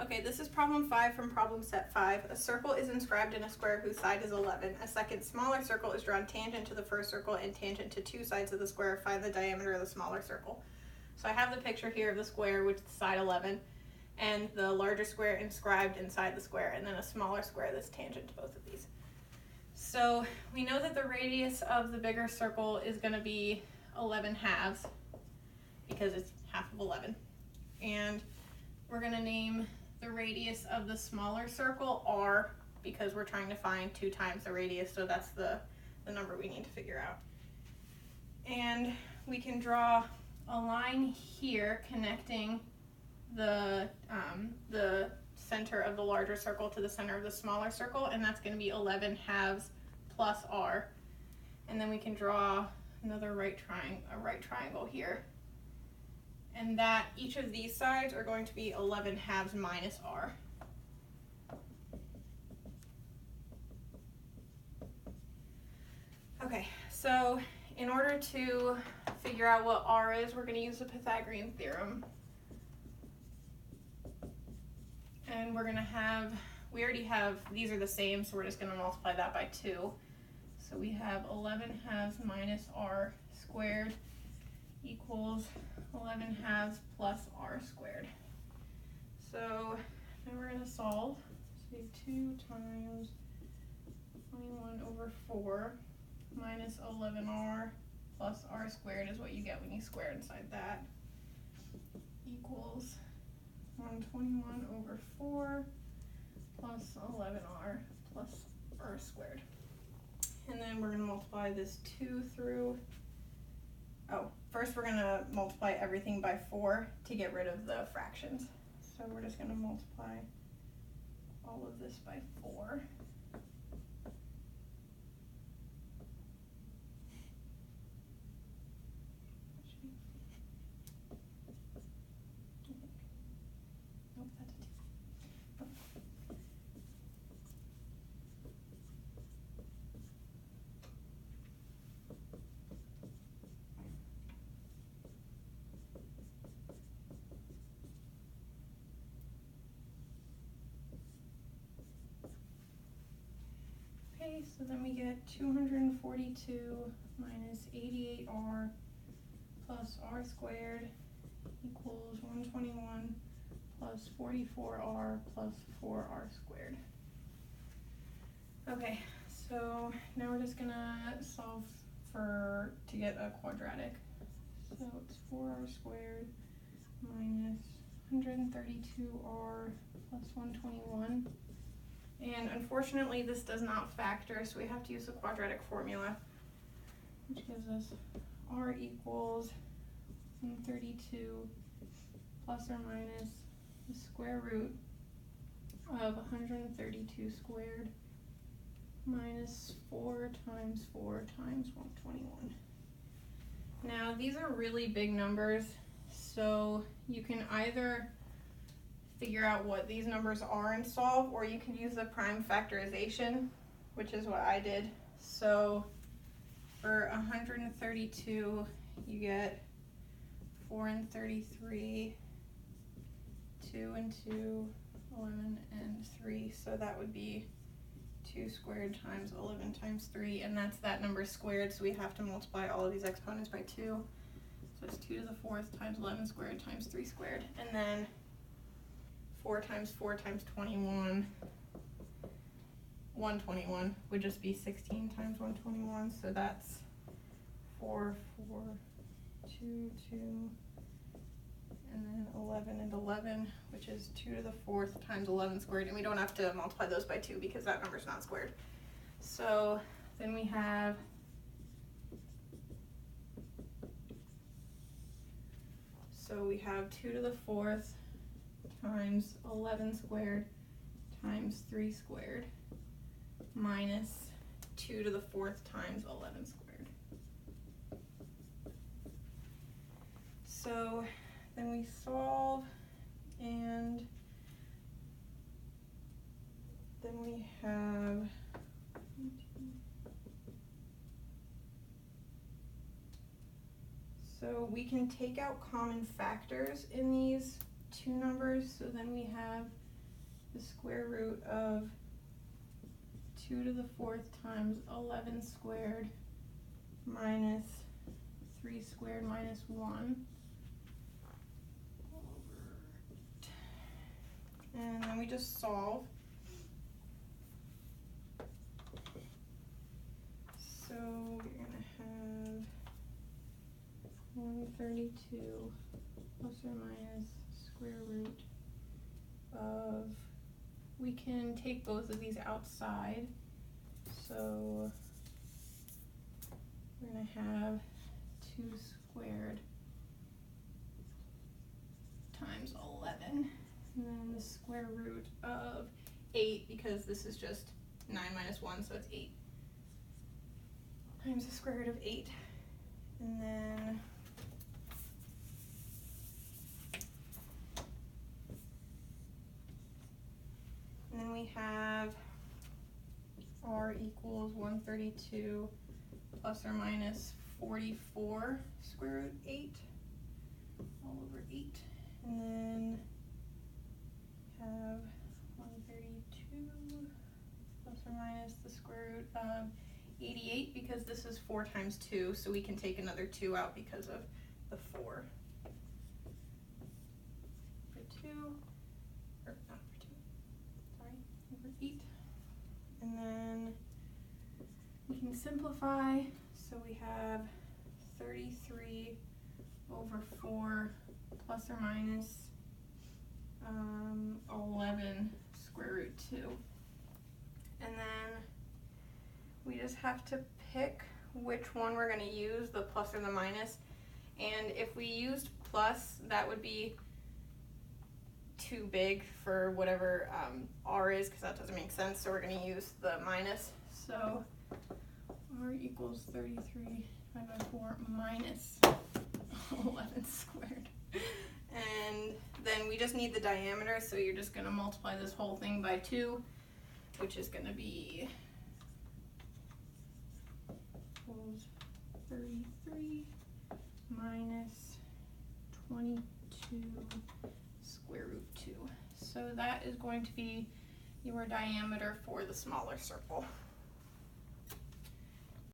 Okay, this is problem 5 from problem set 5. A circle is inscribed in a square whose side is 11. A second smaller circle is drawn tangent to the first circle and tangent to two sides of the square. Find the diameter of the smaller circle. So I have the picture here of the square, which is side 11, and the larger square inscribed inside the square, and then a smaller square that's tangent to both of these. So we know that the radius of the bigger circle is going to be 11 halves, because it's half of 11. And we're going to name the radius of the smaller circle r, because we're trying to find 2 times the radius, so that's the number we need to figure out. And we can draw a line here connecting the center of the larger circle to the center of the smaller circle, and that's going to be 11 halves plus r. And then we can draw another right triangle here. And that each of these sides are going to be 11 halves minus r. Okay, so in order to figure out what r is, we're going to use the Pythagorean theorem. And we're going to have, we already have, these are the same, so we're just going to multiply that by 2. So we have 11 halves minus r squared equals 11 halves plus r squared. So now we're going to solve. So we have 2 times 21 over 4 minus 11r plus r squared is what you get when you square inside that, equals 121 over 4 plus 11r plus r squared. And then we're going to multiply this 2 through, first we're going to multiply everything by 4 to get rid of the fractions. So we're just going to multiply all of this by 4. Okay, so then we get 242 minus 88r plus r squared equals 121 plus 44r plus 4r squared. Okay, so now we're just gonna solve to get a quadratic. So it's 4r squared minus 132r plus 121. And unfortunately this does not factor, so we have to use the quadratic formula, which gives us r equals 132 plus or minus the square root of 132 squared minus 4 times 4 times 121. Now these are really big numbers, so you can either figure out what these numbers are and solve, or you can use the prime factorization, which is what I did. So for 132, you get 4 and 33, 2 and 2, 11 and 3. So that would be 2 squared times 11 times 3, and that's that number squared, so we have to multiply all of these exponents by 2. So it's 2 to the 4th times 11 squared times 3 squared, and then 4 times 21, 121 would just be 16 times 121, so that's 4, 4, 2, 2, and then 11 and 11, which is 2 to the 4th times 11 squared, and we don't have to multiply those by 2 because that number's not squared. So then we have So we have 2 to the 4th times 11 squared times 3 squared minus 2 to the 4th times 11 squared. So then we solve, and then we have so we can take out common factors in these two numbers, so then we have the square root of 2 to the 4th times 11 squared minus 3 squared minus 1. And then we just solve. So we're gonna have 132 plus or minus square root of, we can take both of these outside. So we're gonna have 2 squared times 11. And then the square root of 8, because this is just 9 minus 1, so it's 8, times the square root of 8. And then we have r equals 132 plus or minus 44 square root 8 all over 8. And then have 132 plus or minus the square root of 88, because this is 4 times 2, so we can take another 2 out because of the 4. For 2, or not for 2, sorry, over 8. And then we can simplify, so we have 33 over 4 plus or minus 11 square root 2. And then we just have to pick which one we're going to use, the plus or the minus. And if we used plus, that would be too big for whatever r is, because that doesn't make sense. So we're going to use the minus. So r equals 33 divided by 4 minus 11 squared. And then we just need the diameter, so you're just going to multiply this whole thing by 2, which is going to be equals 33 minus 22 square root 2. So that is going to be your diameter for the smaller circle.